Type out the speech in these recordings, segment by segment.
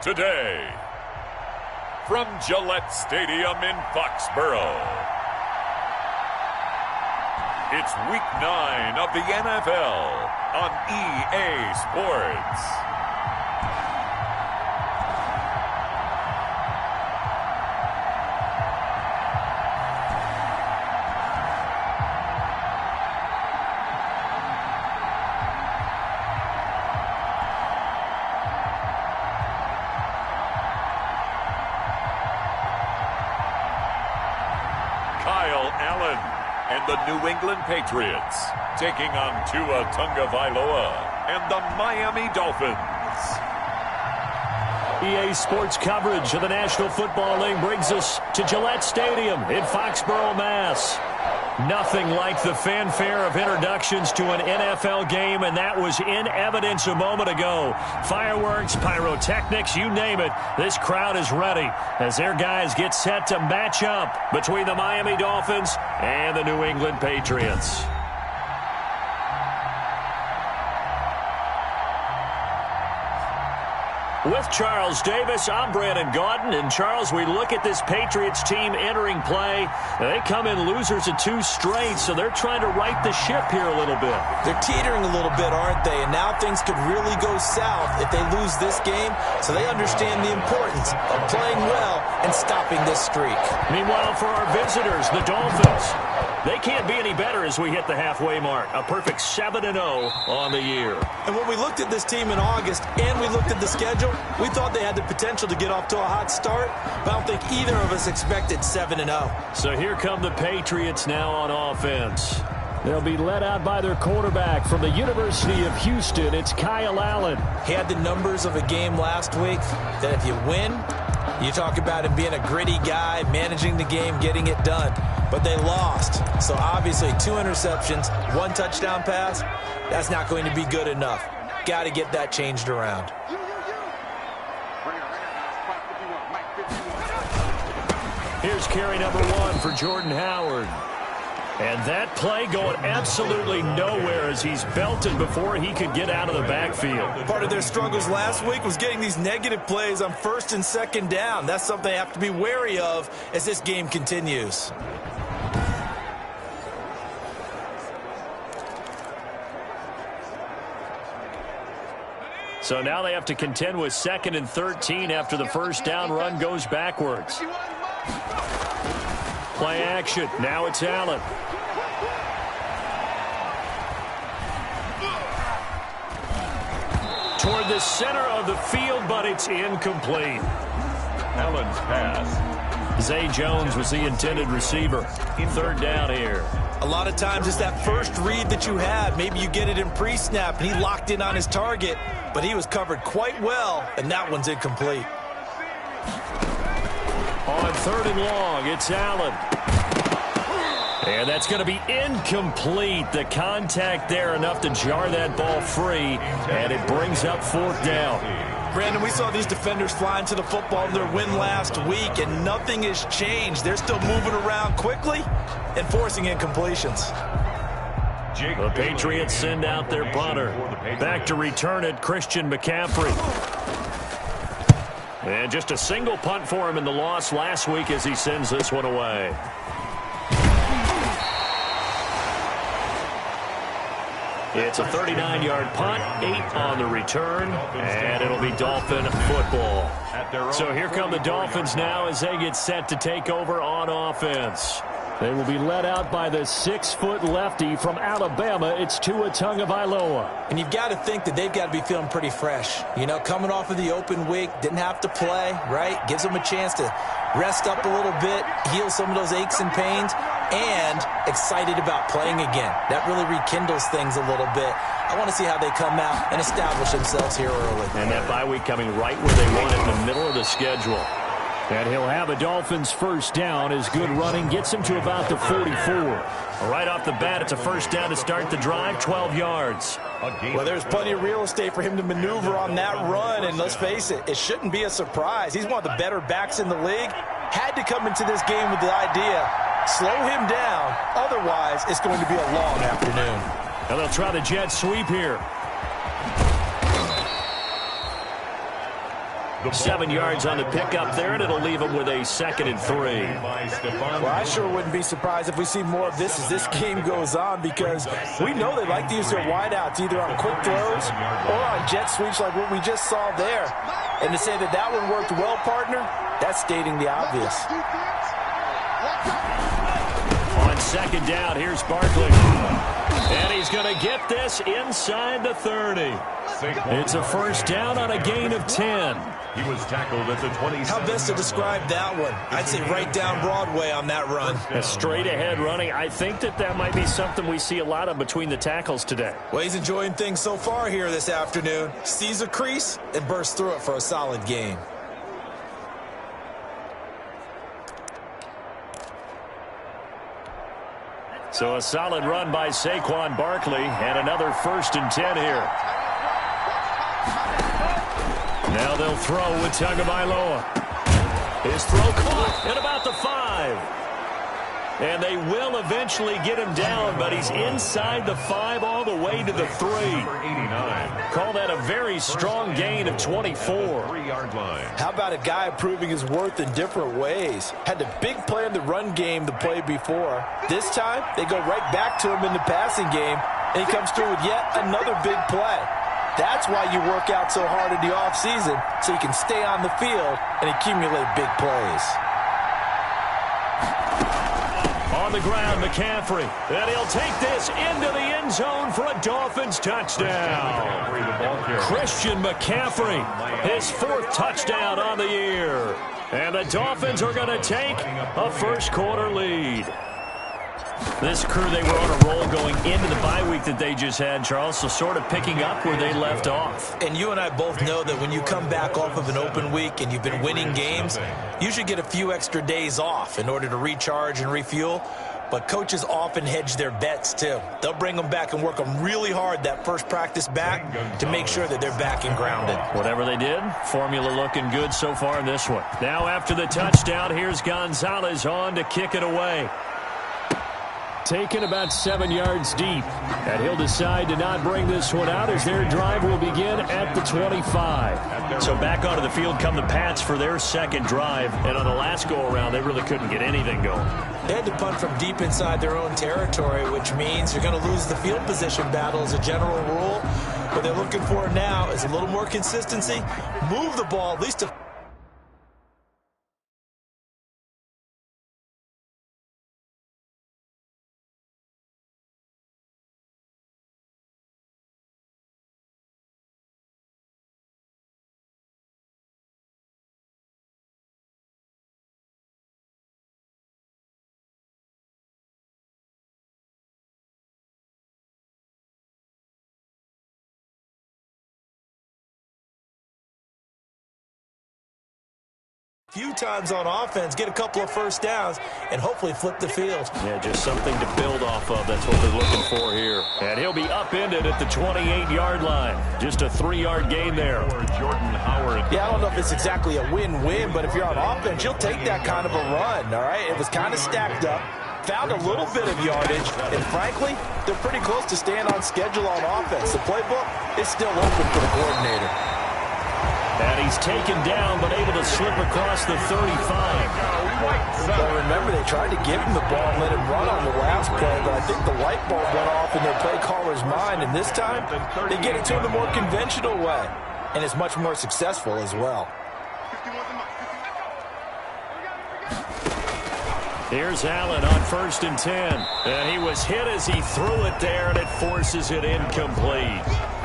today. From Gillette Stadium in Foxborough, it's Week 9 of the NFL on EA Sports. And the New England Patriots taking on Tua Tagovailoa and the Miami Dolphins. EA Sports coverage of the National Football League brings us to Gillette Stadium in Foxborough, Mass. Nothing like the fanfare of introductions to an NFL game, and that was in evidence a moment ago. Fireworks, pyrotechnics, you name it. This crowd is ready as their guys get set to match up between the Miami Dolphins and the New England Patriots. With Charles Davis, I'm Brandon Gaudin. And, Charles, we look at this Patriots team entering play. They come in losers of 2 straight, so they're trying to right the ship here a little bit. They're teetering a little bit, aren't they? And now things could really go south if they lose this game, so they understand the importance of playing well and stopping this streak. Meanwhile, for our visitors, the Dolphins, they can't be any better as we hit the halfway mark. A perfect 7-0 on the year. And when we looked at this team in August and we looked at the schedule, we thought they had the potential to get off to a hot start, but I don't think either of us expected 7-0. So here come the Patriots now on offense. They'll be led out by their quarterback from the University of Houston. It's Kyle Allen. He had the numbers of a game last week that if you win, you talk about him being a gritty guy, managing the game, getting it done. But they lost. So obviously 2 interceptions, 1 touchdown pass, that's not going to be good enough. Got to get that changed around. Here's carry number 1 for Jordan Howard. And that play going absolutely nowhere as he's belted before he could get out of the backfield. Part of their struggles last week was getting these negative plays on 1st and 2nd down. That's something they have to be wary of as this game continues. So now they have to contend with 2nd and 13 after the first down run goes backwards. Play action. Now it's Allen. Toward the center of the field, but it's incomplete. Allen's pass. Zay Jones was the intended receiver. 3rd down here. A lot of times it's that first read that you have. Maybe you get it in pre-snap, and he locked in on his target, but he was covered quite well, and that one's incomplete. On 3rd and long, it's Allen. And that's going to be incomplete. The contact there enough to jar that ball free, and it brings up 4th down. Brandon, we saw these defenders flying to the football in their win last week, and nothing has changed. They're still moving around quickly and forcing incompletions. The Patriots send out their punter. Back to return it, Christian McCaffrey. And just a single punt for him in the loss last week as he sends this one away. It's a 39-yard punt, 8 on the return, and it'll be Dolphin football. So here come the Dolphins now as they get set to take over on offense. They will be led out by the 6-foot lefty from Alabama. It's Tua Tagovailoa. And you've got to think that they've got to be feeling pretty fresh. You know, coming off of the open week, didn't have to play, right? Gives them a chance to rest up a little bit, heal some of those aches and pains, and excited about playing again. That really rekindles things a little bit. I want to see how they come out and establish themselves here early. And that bye week coming right where they want it in the middle of the schedule. And he'll have a Dolphins first down as good running gets him to about the 44. Right off the bat, it's a first down to start the drive, 12 yards. Well, there's plenty of real estate for him to maneuver on that run, and let's face it, it shouldn't be a surprise. He's one of the better backs in the league. Had to come into this game with the idea, slow him down, otherwise it's going to be a long afternoon. And they'll try the jet sweep here. 7 yards on the pickup there, and it'll leave him with a 2nd and 3. Well, I sure wouldn't be surprised if we see more of this as this game goes on, because we know they like to use their wideouts either on quick throws or on jet sweeps like what we just saw there. And to say that that one worked well, partner, that's stating the obvious. On 2nd down, here's Barkley. And he's going to get this inside the 30. It's a 1st down on a gain of 10. He was tackled at the 27. How best to describe that one? I'd say right down Broadway on that run. A straight-ahead running. I think that might be something we see a lot of between the tackles today. Well, he's enjoying things so far here this afternoon. Sees a crease and bursts through it for a solid gain. So a solid run by Saquon Barkley, and another 1st and 10 here. Now they'll throw with Tagovailoa. His throw caught at about the 5. And they will eventually get him down, but he's inside the 5 all the way to the 3. Call that a very strong gain of 24. 3-yard line. How about a guy proving his worth in different ways? Had the big play in the run game to play before. This time, they go right back to him in the passing game, and he comes through with yet another big play. That's why you work out so hard in the offseason, so you can stay on the field and accumulate big plays. On the ground, McCaffrey. And he'll take this into the end zone for a Dolphins touchdown. Christian McCaffrey, his 4th touchdown on the year. And the Dolphins are going to take a 1st quarter lead. This crew, they were on a roll going into the bye week that they just had, Charles, so sort of picking up where they left off. And you and I both know that when you come back off of an open week and you've been winning games, you should get a few extra days off in order to recharge and refuel. But coaches often hedge their bets, too. They'll bring them back and work them really hard that first practice back to make sure that they're back and grounded. Whatever they did, formula looking good so far in this one. Now after the touchdown, here's Gonzalez on to kick it away. Taken about 7 yards deep. And he'll decide to not bring this one out as their drive will begin at the 25. So back onto the field come the Pats for their 2nd drive. And on the last go-around, they really couldn't get anything going. They had to punt from deep inside their own territory, which means you're going to lose the field position battle as a general rule. What they're looking for now is a little more consistency. Move the ball at least to... few times on offense, get a couple of 1st downs, and hopefully flip the field. Yeah, just something to build off of. That's what they're looking for here. And he'll be upended at the 28-yard line. Just a 3-yard gain there. Jordan Howard. Yeah, I don't know if it's exactly a win-win, but if you're on offense, you'll take that kind of a run, all right? It was kind of stacked up, found a little bit of yardage, and frankly, they're pretty close to staying on schedule on offense. The playbook is still open for the coordinator. And he's taken down, but able to slip across the 35. Well, remember, they tried to give him the ball and let him run on the last play, but I think the light bulb went off in their play caller's mind, and this time, they get it to him the more conventional way, and it's much more successful as well. Here's Allen on 1st and 10. And he was hit as he threw it there, and it forces it incomplete.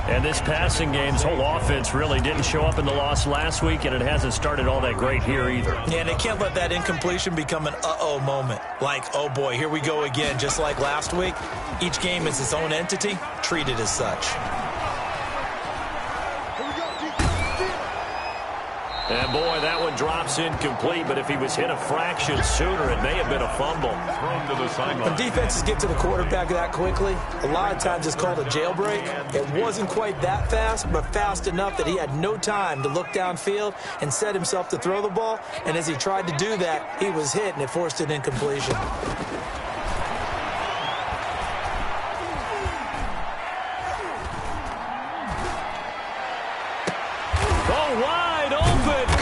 And this passing game's whole offense really didn't show up in the loss last week, and it hasn't started all that great here either. Yeah, and they can't let that incompletion become an uh-oh moment. Like, oh boy, here we go again, just like last week. Each game is its own entity, treated as such. And boy, that one drops incomplete, but if he was hit a fraction sooner, it may have been a fumble. Thrown to the sideline. When defenses get to the quarterback that quickly, a lot of times it's called a jailbreak. It wasn't quite that fast, but fast enough that he had no time to look downfield and set himself to throw the ball. And as he tried to do that, he was hit, and it forced an incompletion. Oh, wide open.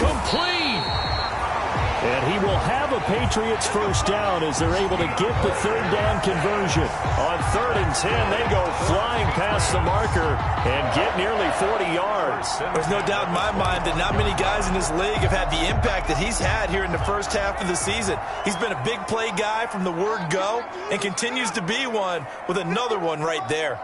he will have a Patriots first down as they're able to get the third down conversion. On 3rd and 10, they go flying past the marker and get nearly 40 yards. There's no doubt in my mind that not many guys in this league have had the impact that he's had here in the first half of the season. He's been a big play guy from the word go and continues to be one with another one right there.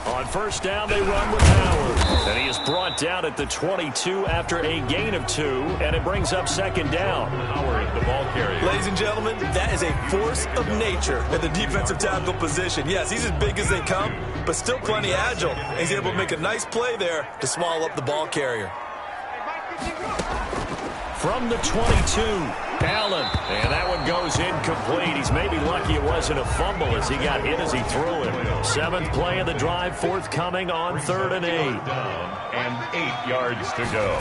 On first down, they run with Howard. And he is brought down at the 22 after a gain of 2, and it brings up 2nd down. Howard, the ball carrier. Ladies and gentlemen, that is a force of nature at the defensive tackle position. Yes, he's as big as they come, but still plenty agile. He's able to make a nice play there to swallow up the ball carrier. From the 22, Allen, and that one goes incomplete. He's maybe lucky it wasn't a fumble as he got hit as he threw it. 7th play of the drive, forthcoming on 3rd and 8. And 8 yards to go.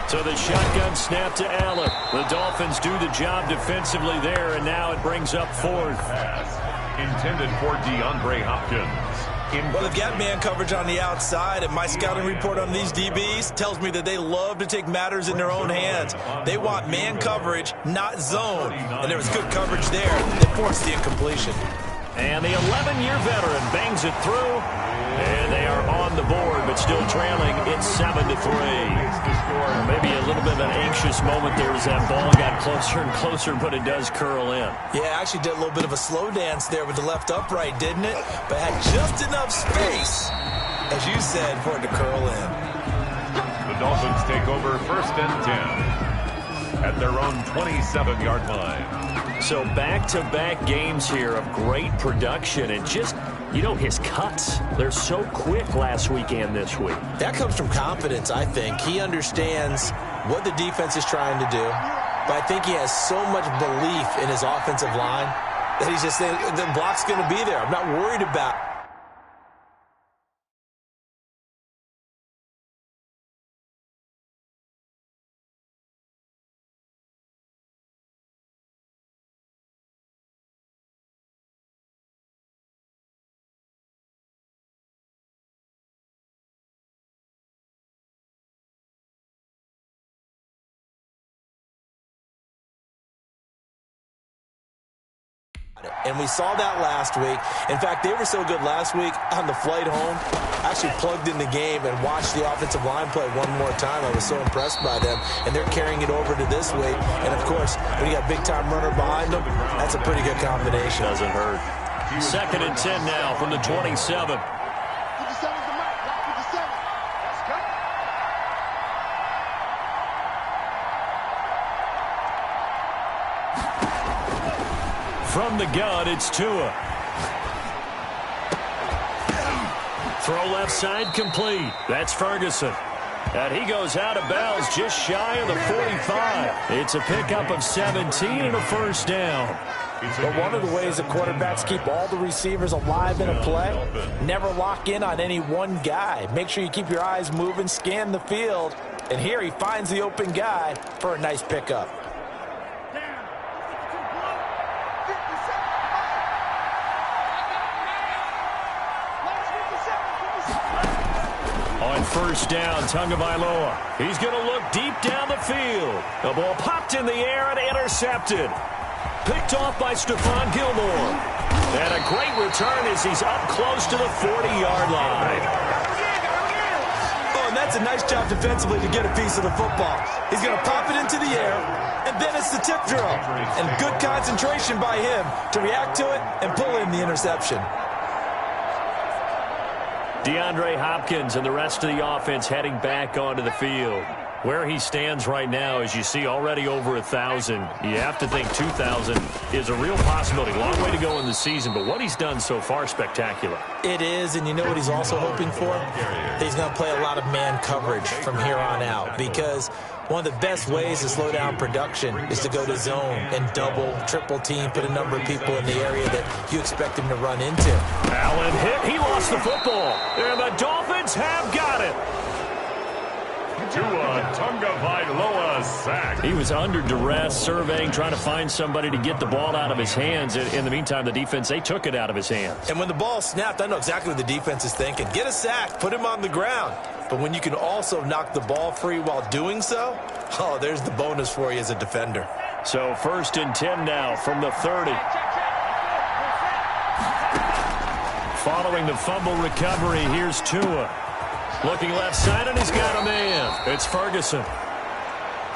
So the shotgun snap to Allen. The Dolphins do the job defensively there, and now it brings up 4th. Pass intended for DeAndre Hopkins. Well, they've got man coverage on the outside, and my scouting report on these DBs tells me that they love to take matters in their own hands. They want man coverage, not zone. And there was good coverage there that forced the incompletion. And the 11-year veteran bangs it through, and they are on the board, but still trailing. It's 7-3. Maybe a little bit of an anxious moment there as that ball got closer and closer, but it does curl in. Yeah, actually did a little bit of a slow dance there with the left upright, didn't it? But had just enough space, as you said, for it to curl in. The Dolphins take over 1st and 10 at their own 27-yard line. So back-to-back games here of great production and just, you know, his cuts. They're so quick last week and this week. That comes from confidence, I think. He understands what the defense is trying to do, but I think he has so much belief in his offensive line that he's just saying, the block's going to be there. I'm not worried about it. And we saw that last week. In fact, they were so good last week on the flight home. I actually plugged in the game and watched the offensive line play one more time. I was so impressed by them. And they're carrying it over to this week. And, of course, when you got a big-time runner behind them, that's a pretty good combination. Doesn't hurt. 2nd and 10 now from the 27. From the gun, it's Tua. Throw left side complete. That's Ferguson. And he goes out of bounds just shy of the 45. It's a pickup of 17 and a first down. But one of the ways that quarterbacks keep all the receivers alive in a play, never lock in on any one guy. Make sure you keep your eyes moving, scan the field. And here he finds the open guy for a nice pickup. On first down, Tagovailoa. He's going to look deep down the field. The ball popped in the air and intercepted. Picked off by Stephon Gilmore. And a great return as he's up close to the 40-yard line. Oh, and that's a nice job defensively to get a piece of the football. He's going to pop it into the air, and then it's the tip drill. And good concentration by him to react to it and pull in the interception. DeAndre Hopkins and the rest of the offense heading back onto the field. Where he stands right now, as you see, already over 1,000. You have to think 2,000 is a real possibility. Long way to go in the season, but what he's done so far, spectacular. It is, and you know what he's also hoping for? He's going to play a lot of man coverage from here on out, because one of the best ways to slow down production is to go to zone and double, triple team, put a number of people in the area that you expect him to run into. Allen hit. He lost the football. And the Dolphins have got it. Tua Tagovailoa sack. He was under duress, surveying, trying to find somebody to get the ball out of his hands. In the meantime, the defense, they took it out of his hands. And when the ball snapped, I know exactly what the defense is thinking. Get a sack, put him on the ground. But when you can also knock the ball free while doing so, oh, there's the bonus for you as a defender. So 1st and 10 now from the 30. Following the fumble recovery, here's Tua. Looking left side, and he's got a man. It's Ferguson.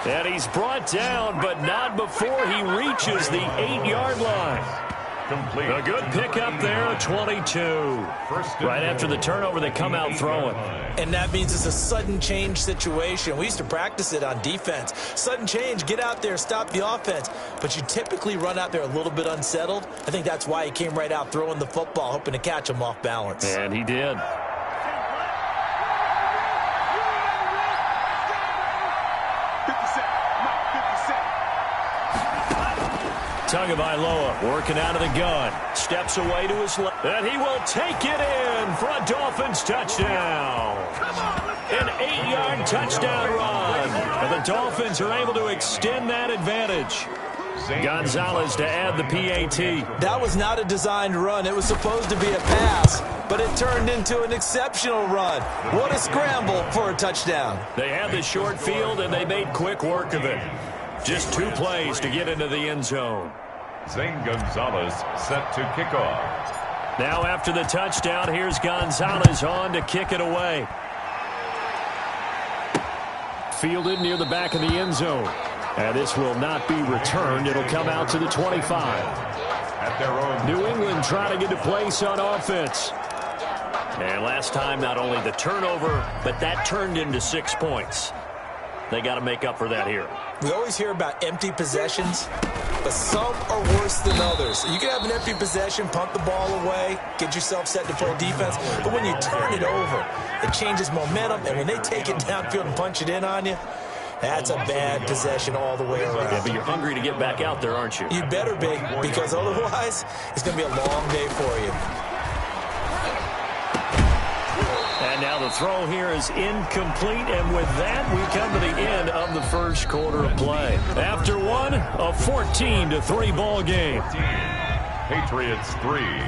And he's brought down, but not before he reaches the 8-yard line. Complete. A good pickup there, 22. Right after the turnover, they come out throwing. And that means it's a sudden change situation. We used to practice it on defense. Sudden change, get out there, stop the offense. But you typically run out there a little bit unsettled. I think that's why he came right out throwing the football, hoping to catch him off balance. And he did. Tagovailoa working out of the gun. Steps away to his left. And he will take it in for a Dolphins touchdown. An 8-yard touchdown run. And the Dolphins are able to extend that advantage. Gonzalez to add the PAT. That was not a designed run. It was supposed to be a pass, but it turned into an exceptional run. What a scramble for a touchdown. They had the short field, and they made quick work of it. Just 2 plays to get into the end zone. Zane Gonzalez set to kick off. Now after the touchdown, here's Gonzalez on to kick it away. Fielded near the back of the end zone. And this will not be returned. It'll come out to the 25. At their own. New England trying to get a place on offense. And last time, not only the turnover, but that turned into 6 points. They got to make up for that here. We always hear about empty possessions, but some are worse than others. You can have an empty possession, punt the ball away, get yourself set to play defense, but when you turn it over, it changes momentum, and when they take it downfield and punch it in on you, that's a bad possession all the way around. Yeah, but you're hungry to get back out there, aren't you? You better be, because otherwise, it's going to be a long day for you. And now the throw here is incomplete, and with that, we come to the end of the first quarter of play. After one, a 14-3 ball game. Patriots 3.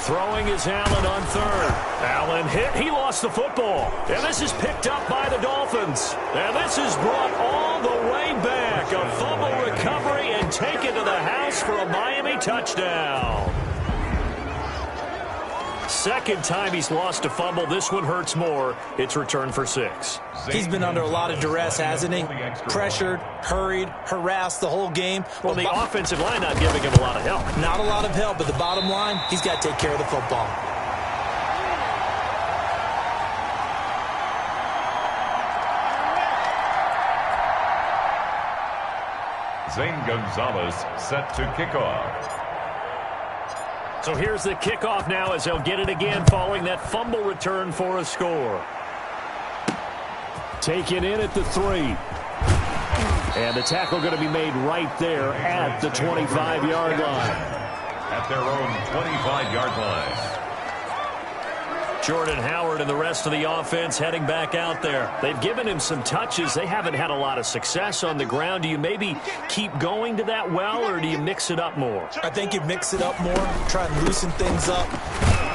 Throwing is Allen on third. Allen hit. He lost the football. And this is picked up by the Dolphins. And this is brought all the way back. A fumble recovery and taken to the house for a Miami touchdown. Second time he's lost a fumble. This one hurts more. It's returned for 6. He's been under a lot of duress, hasn't he? Pressured, hurried, harassed the whole game. Well, the offensive line not giving him a lot of help. Not a lot of help, but the bottom line, he's got to take care of the football. Zane Gonzalez set to kick off. So here's the kickoff now as they'll get it again following that fumble return for a score. Taken in at the 3. And the tackle going to be made right there at the 25-yard line. At their own 25-yard line. Jordan Howard and the rest of the offense heading back out there. They've given him some touches. They haven't had a lot of success on the ground. Do you maybe keep going to that well, or do you mix it up more? I think you mix it up more, try and loosen things up.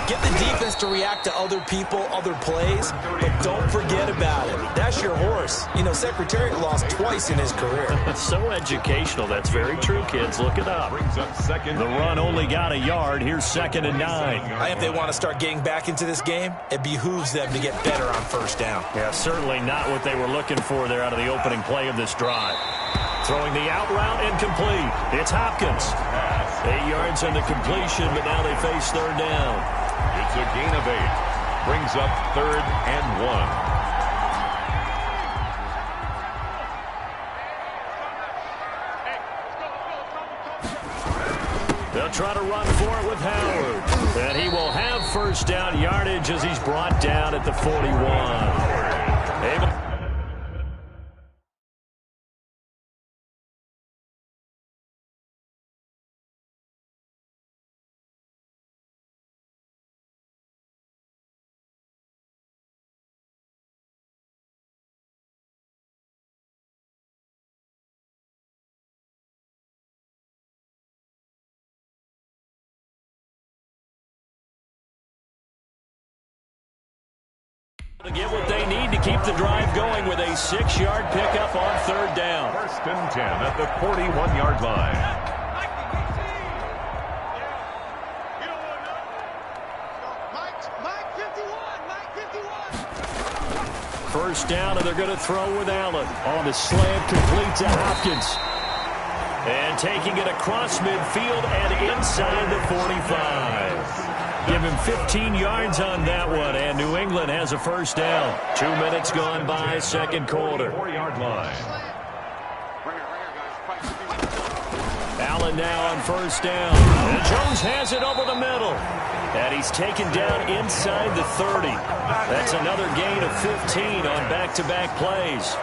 Get the defense to react to other people, other plays, but don't forget about it. That's your horse. You know, Secretariat lost twice in his career. So educational. That's very true, kids. Look it up. Brings up second. The run only got a yard. Here's 2nd and 9. If they want to start getting back into this game, it behooves them to get better on first down. Yeah, certainly not what they were looking for there out of the opening play of this drive. Throwing the out route incomplete. It's Hopkins. 8 yards on the completion, but now they face third down. It's a gain of 8. Brings up 3rd and 1. They'll try to run for it with Howard. And he will have first down yardage as he's brought down at the 41. Able To get what they need to keep the drive going with a 6-yard pickup on 3rd down. 1st and 10 at the 41-yard line. First down, and they're going to throw with Allen. On the slant, complete to Hopkins. And taking it across midfield and inside the 45. Give him 15 yards on that one, and New England has a first down. 2 minutes gone by, 2nd quarter. 4-yard line. Allen now on first down. And Jones has it over the middle. And he's taken down inside the 30. That's another gain of 15 on back-to-back plays.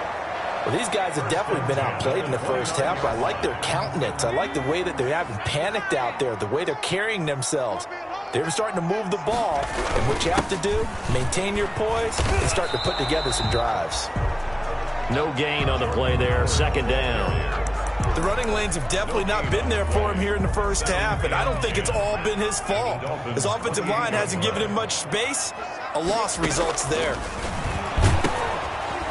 Well, these guys have definitely been outplayed in the first half. I like their countenance. I like the way that they haven't panicked out there, the way they're carrying themselves. They're starting to move the ball, and what you have to do, maintain your poise and start to put together some drives. No gain on the play there, 2nd down. The running lanes have definitely not been there for him here in the first half, and I don't think it's all been his fault. His offensive line hasn't given him much space. A loss results there.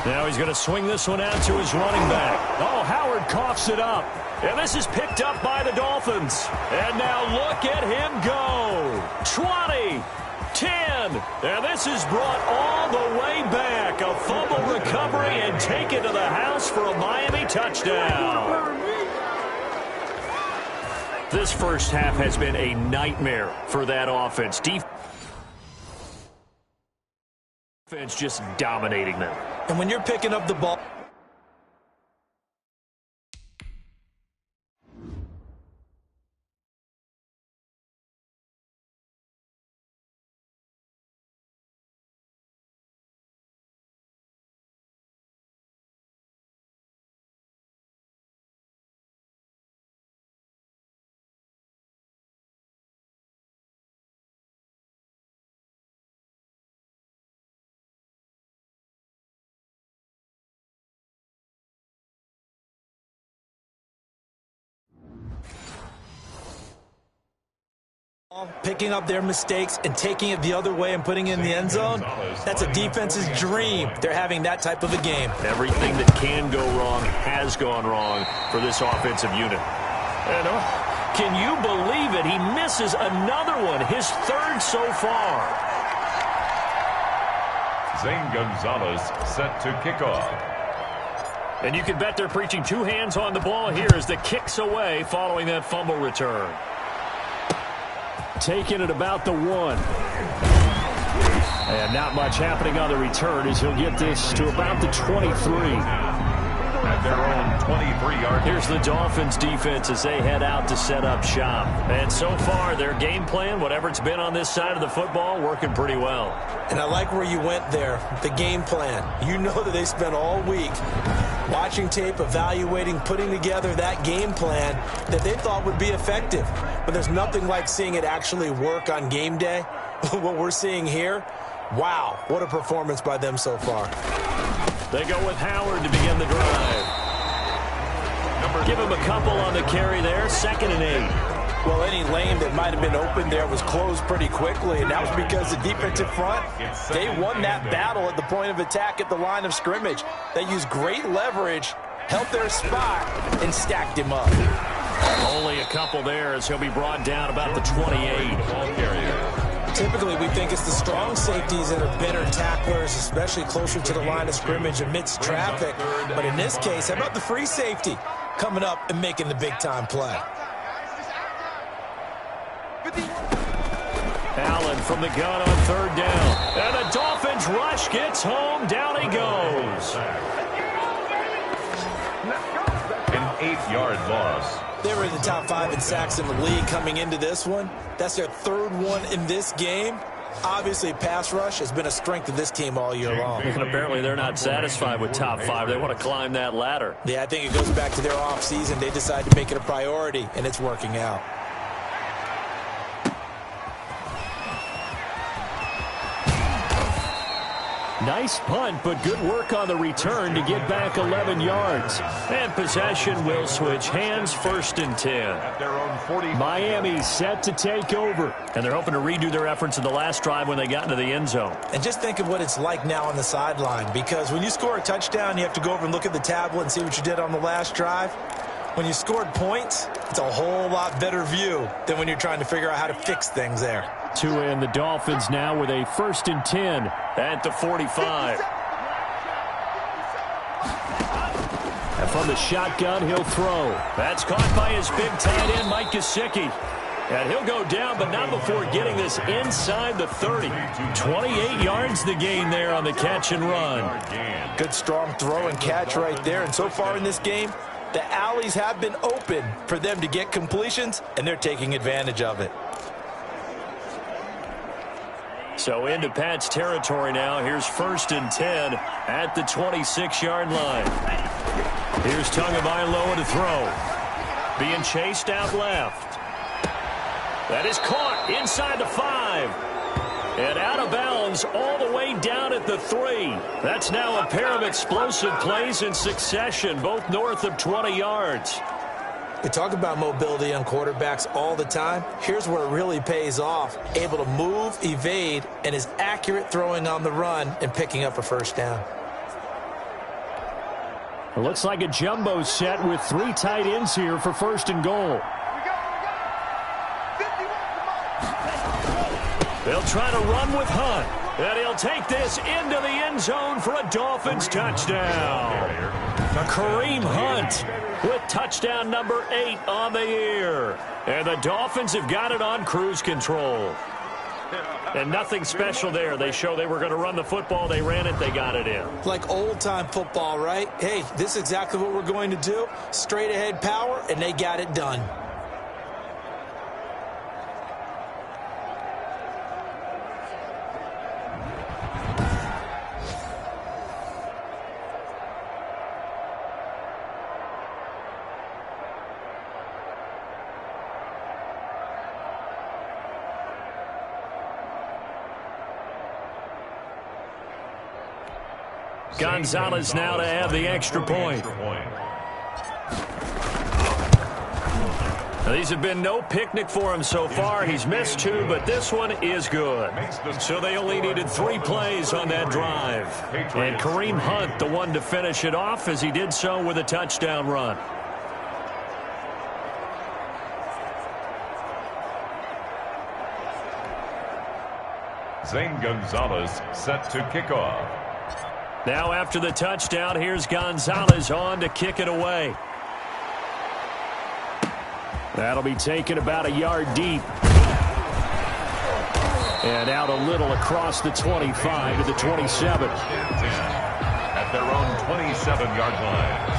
Now he's going to swing this one out to his running back. Oh, Howard coughs it up. And this is picked up by the Dolphins. And now look at him go. 20, 10. And this is brought all the way back. A fumble recovery and taken to the house for a Miami touchdown. This first half has been a nightmare for that offense. Defense just dominating them. And when you're picking up the ball, picking up their mistakes and taking it the other way and putting it in the end zone, that's a defense's dream. They're having that type of a game. Everything that can go wrong has gone wrong for this offensive unit. And can you believe it? He misses another one, his 3rd so far. Zane Gonzalez set to kick off. And you can bet they're preaching 2 hands on the ball here as the kick's away following that fumble return. Taking it about the 1. And not much happening on the return as he'll get this to about the 23. At their own 23-yard. Here's the Dolphins defense as they head out to set up shop. And so far, their game plan, whatever it's been on this side of the football, working pretty well. And I like where you went there, the game plan. You know that they spent all week watching tape, evaluating, putting together that game plan that they thought would be effective. But there's nothing like seeing it actually work on game day. What we're seeing here, wow, what a performance by them so far. They go with Howard to begin the drive. Give him a couple on the carry there, 2nd and 8. Well, any lane that might have been open there was closed pretty quickly, and that was because the defensive front, they won that battle at the point of attack at the line of scrimmage. They used great leverage, held their spot, and stacked him up. Only a couple there as he'll be brought down about the 28. Typically, we think it's the strong safeties that are better tacklers, especially closer to the line of scrimmage amidst traffic. But in this case, how about the free safety coming up and making the big-time play? Allen from the gun on 3rd down. And the Dolphins rush gets home. Down he goes. An 8-yard loss. They were in the top 5 in sacks in the league coming into this one. That's their 3rd one in this game. Obviously, pass rush has been a strength of this team all year long. And apparently they're not satisfied with top 5. They want to climb that ladder. Yeah, I think it goes back to their offseason. They decided to make it a priority, and it's working out. Nice punt, but good work on the return to get back 11 yards. And possession will switch hands, 1st and 10. Miami set to take over. And they're hoping to redo their efforts in the last drive when they got into the end zone. And just think of what it's like now on the sideline, because when you score a touchdown, you have to go over and look at the tablet and see what you did on the last drive. When you scored points, it's a whole lot better view than when you're trying to figure out how to fix things there. Tua and the Dolphins now with a 1st and 10 at the 45. And from the shotgun, he'll throw. That's caught by his big tight end, Mike Gesicki. And he'll go down, but not before getting this inside the 30. 28 yards the gain there on the catch and run. Good strong throw and catch right there. And so far in this game, the alleys have been open for them to get completions, and they're taking advantage of it. So into Pat's territory now. Here's 1st and 10 at the 26-yard line. Here's Tagovailoa to throw. Being chased out left. That is caught inside the 5. And out of bounds all the way down at the 3. That's now a pair of explosive plays in succession, both north of 20 yards. We talk about mobility on quarterbacks all the time. Here's where it really pays off. Able to move, evade, and is accurate throwing on the run and picking up a 1st down. It looks like a jumbo set with 3 tight ends here for 1st and goal. They'll try to run with Hunt. And he'll take this into the end zone for a Dolphins touchdown. Kareem Hunt with touchdown number 8 on the year. And the Dolphins have got it on cruise control. And nothing special there. They show they were going to run the football. They ran it. They got it in. Like old-time football, right? Hey, this is exactly what we're going to do. Straight-ahead power, and they got it done. Gonzalez now to have the extra point. Now, these have been no picnic for him so far. He's missed 2, but this one is good. So they only needed 3 plays on that drive. And Kareem Hunt, the one to finish it off, as he did so with a touchdown run. Zane Gonzalez set to kick off. Now after the touchdown, here's Gonzalez on to kick it away. That'll be taken about a yard deep. And out a little across the 25 to the 27. At their own 27-yard line.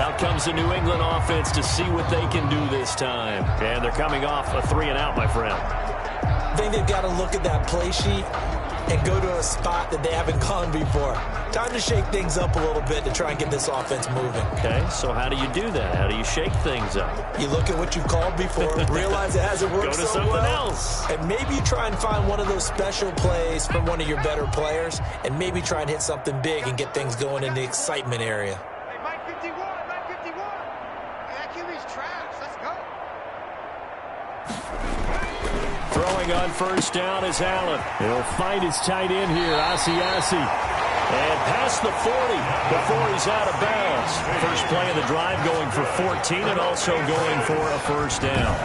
Out comes the New England offense to see what they can do this time. And they're coming off a 3-and-out, my friend. I think they've got to look at that play sheet and go to a spot that they haven't gone before. Time to shake things up a little bit to try and get this offense moving. Okay, so how do you do that? How do you shake things up? You look at what you've called before, realize it hasn't worked so well. Go to something else. And maybe you try and find one of those special plays from one of your better players, and maybe try and hit something big and get things going in the excitement area. Hey, Mike 51, Mike 51. Hey, that QB's trash. Let's go. Throwing on 1st down is Allen. He'll find his tight end here, Asiasi. And past the 40 before he's out of bounds. First play of the drive going for 14 and also going for a 1st down.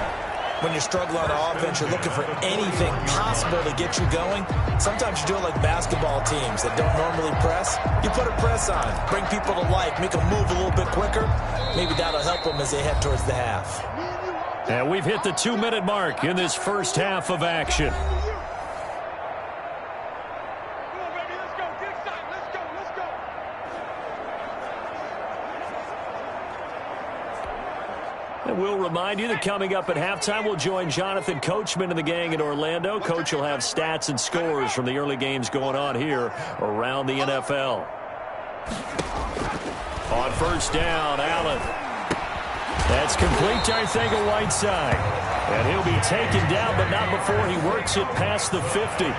When you struggle on offense, you're looking for anything possible to get you going. Sometimes you do it like basketball teams that don't normally press. You put a press on, bring people to life, make them move a little bit quicker. Maybe that'll help them as they head towards the half. And we've hit the 2-minute mark in this first half of action. And we'll remind you that coming up at halftime, we'll join Jonathan Coachman and the gang in Orlando. Coach will have stats and scores from the early games going on here around the NFL. On 1st down, Allen. That's complete to Arcega-Whiteside. And he'll be taken down, but not before he works it past the 50.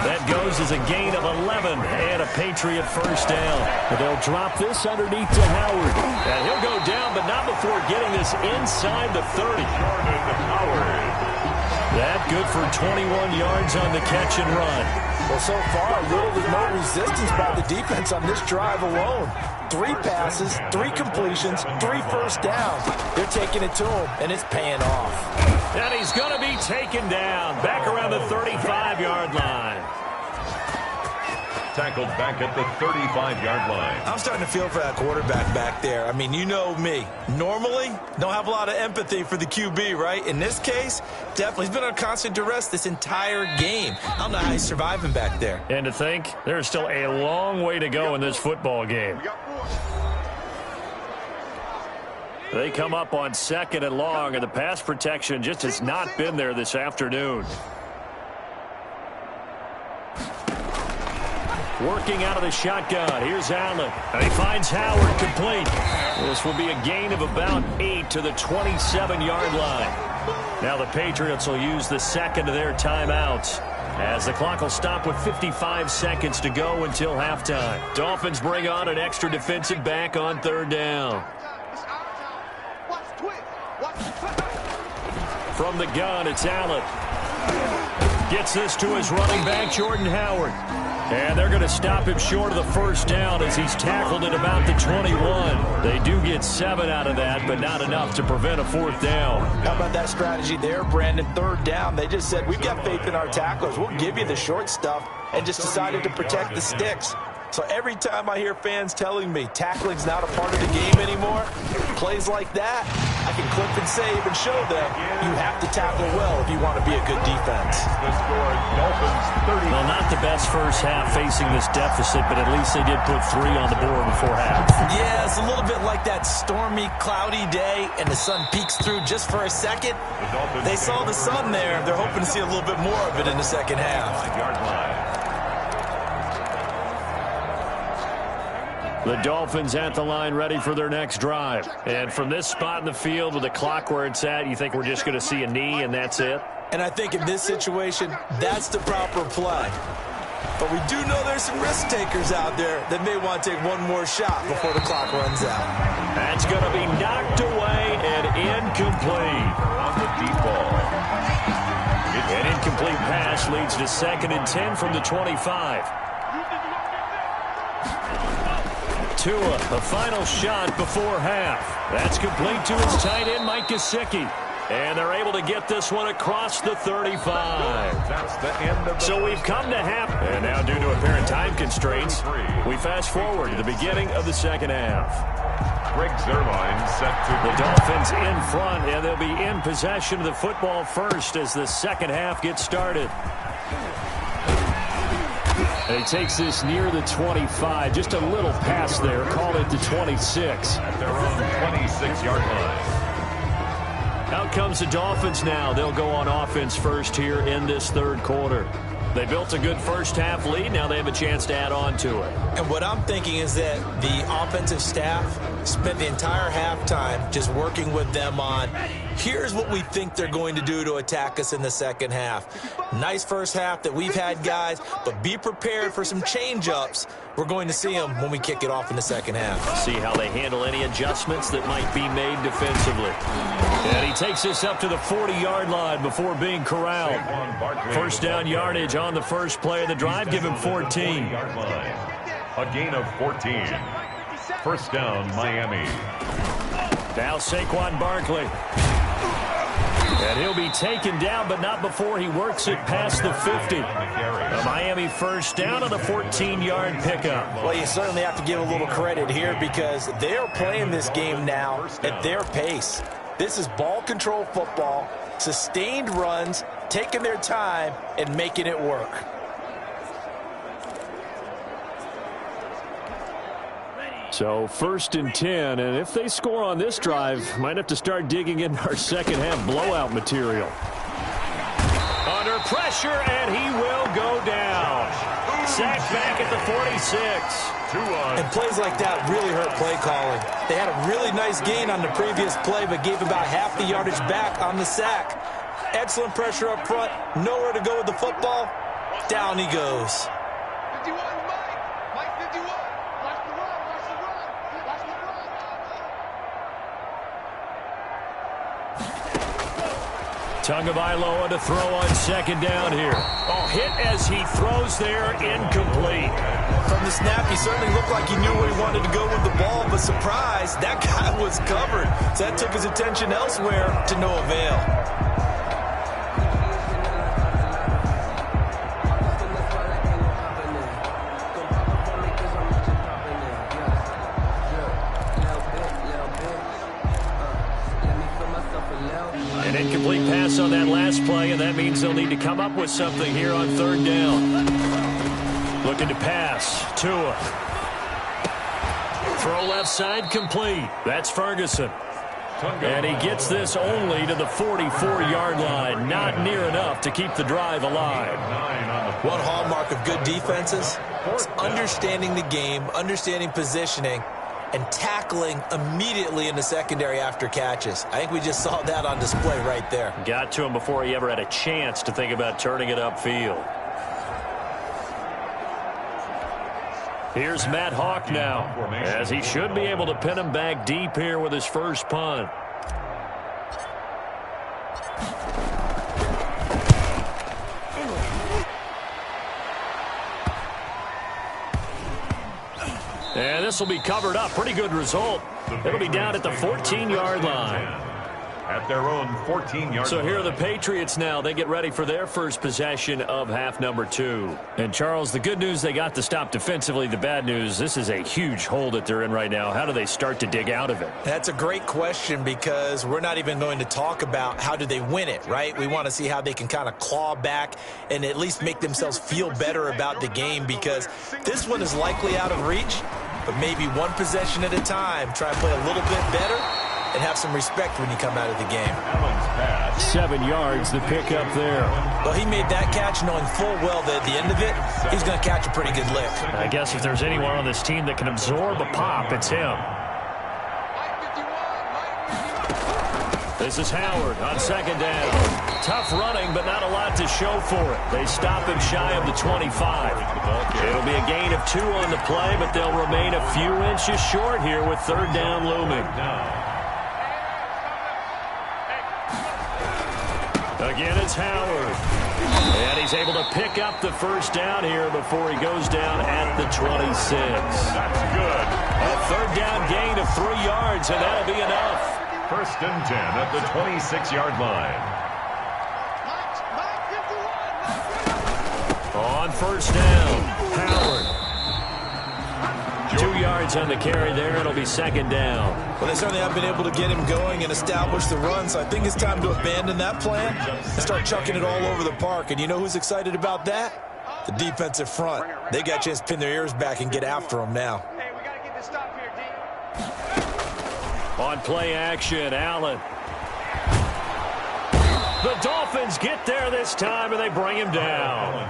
That goes as a gain of 11 and a Patriot first down. But they'll drop this underneath to Howard. And he'll go down, but not before getting this inside the 30. That good for 21 yards on the catch and run. Well, so far, little to no resistance by the defense on this drive alone. 3 passes, 3 completions, 3 first downs. They're taking it to him, and it's paying off. And he's going to be taken down back around the 35-yard line. Tackled back at the 35-yard line. I'm starting to feel for that quarterback back there. I mean, you know me. Normally, don't have a lot of empathy for the QB, right? In this case, definitely. He's been on constant duress this entire game. I don't know how he's surviving back there. And to think, there's still a long way to go in this football game. They come up on 2nd and long, and the pass protection just has not been there this afternoon. Working out of the shotgun. Here's Allen. And he finds Howard complete. This will be a gain of about 8 to the 27-yard line. Now the Patriots will use the second of their timeouts, as the clock will stop with 55 seconds to go until halftime. Dolphins bring on an extra defensive back on 3rd down. From the gun, it's Allen. Gets this to his running back, Jordan Howard. And they're going to stop him short of the first down as he's tackled at about the 21. They do get 7 out of that, but not enough to prevent a 4th down. How about that strategy there, Brandon? 3rd down. They just said, we've got faith in our tacklers. We'll give you the short stuff, and just decided to protect the sticks. So every time I hear fans telling me tackling's not a part of the game anymore, plays like that, I can clip and save and show them you have to tackle well if you want to be a good defense. The score, Dolphins 30. Well, not the best first half facing this deficit, but at least they did put 3 on the board before half. Yeah, it's a little bit like that stormy, cloudy day, and the sun peeks through just for a second. They saw the sun there. They're hoping to see a little bit more of it in the second half. 5-yard line. The Dolphins at the line ready for their next drive. And from this spot in the field with the clock where it's at, you think we're just going to see a knee and that's it? And I think in this situation, that's the proper play. But we do know there's some risk takers out there that may want to take one more shot before the clock runs out. That's going to be knocked away and incomplete. On the deep ball. An incomplete pass leads to 2nd and 10 from the 25. Tua, a final shot before half. That's complete to his tight end, Mike Gesicki. And they're able to get this one across the 35. That's the end of the So we've come to half. And now due to apparent time constraints, we fast forward to the beginning of the second half. Greg Zuerlein set to The Dolphins in front, and they'll be in possession of the football first as the second half gets started. And he takes this near the 25. Just a little pass there. Call it the 26. at their own 26-yard line. Out comes the Dolphins now. They'll go on offense first here in this 3rd quarter. They built a good first half lead. Now they have a chance to add on to it. And what I'm thinking is that the offensive staff spent the entire halftime just working with them on, here's what we think they're going to do to attack us in the second half. Nice first half that we've had, guys, but be prepared for some change-ups. We're going to see them when we kick it off in the second half. See how they handle any adjustments that might be made defensively. And he takes this up to the 40-yard line before being corralled. First down yardage on the first play of the drive. Give him 14. A gain of 14. First down, Miami. Now Saquon Barkley. And he'll be taken down, but not before he works it past the 50. A Miami first down on a 14-yard pickup. Well, you certainly have to give a little credit here because they are playing this game now at their pace. This is ball control football, sustained runs, taking their time, and making it work. So 1st and 10, and if they score on this drive, might have to start digging in our second half blowout material. Under pressure, and he will go down. Sacked back at the 46. And plays like that really hurt play calling. They had a really nice gain on the previous play, but gave about half the yardage back on the sack. Excellent pressure up front, nowhere to go with the football. Down he goes. 51, Mike. Mike 51. Watch the run. Watch the run. Watch the run. Tagovailoa to throw on second down here. Oh, hit as he throws there, incomplete. From the snap, he certainly looked like he knew where he wanted to go with the ball, but surprise, that guy was covered. So that took his attention elsewhere to no avail. An incomplete pass on that last play, and that means they'll need to come up with something here on third down. Looking to pass. Tua. Throw left side complete. That's Ferguson. And he gets this only to the 44-yard line. Not near enough to keep the drive alive. One hallmark of good defenses is understanding the game, understanding positioning, and tackling immediately in the secondary after catches. I think we just saw that on display right there. Got to him before he ever had a chance to think about turning it upfield. Here's Matt Hawk now, as he should be able to pin him back deep here with his first punt. And this will be covered up. Pretty good result. It'll be down at the 14-yard line. At their own 14-yard So line. here are the Patriots now. They get ready for their first possession of half number 2. And, Charles, the good news, they got the stop defensively. The bad news, this is a huge hole that they're in right now. How do they start to dig out of it? That's a great question because we're not even going to talk about how do they win it, right? We want to see how they can kind of claw back and at least make themselves feel better about the game because this one is likely out of reach, but maybe one possession at a time. Try and play a little bit better and have some respect when you come out of the game. 7 yards, the pickup there. Well, he made that catch knowing full well that at the end of it, he's going to catch a pretty good lick. I guess if there's anyone on this team that can absorb a pop, it's him. This is Howard on second down. Tough running, but not a lot to show for it. They stop him shy of the 25. It'll be a gain of 2 on the play, but they'll remain a few inches short here with third down looming. Again, it's Howard. And he's able to pick up the first down here before he goes down at the 26. That's good. A third down gain of 3 yards, and that'll be enough. First and 10 at the 26-yard line. On first down, Howard. 2 yards on the carry there. It'll be second down. Well, they certainly have been able to get him going and establish the run, so I think it's time to abandon that plan and start chucking it all over the park. And you know who's excited about that? The defensive front. They got a chance to pin their ears back and get after him now. Hey, we got to get this stop here, D. On play action, Allen. The Dolphins get there this time, and they bring him down.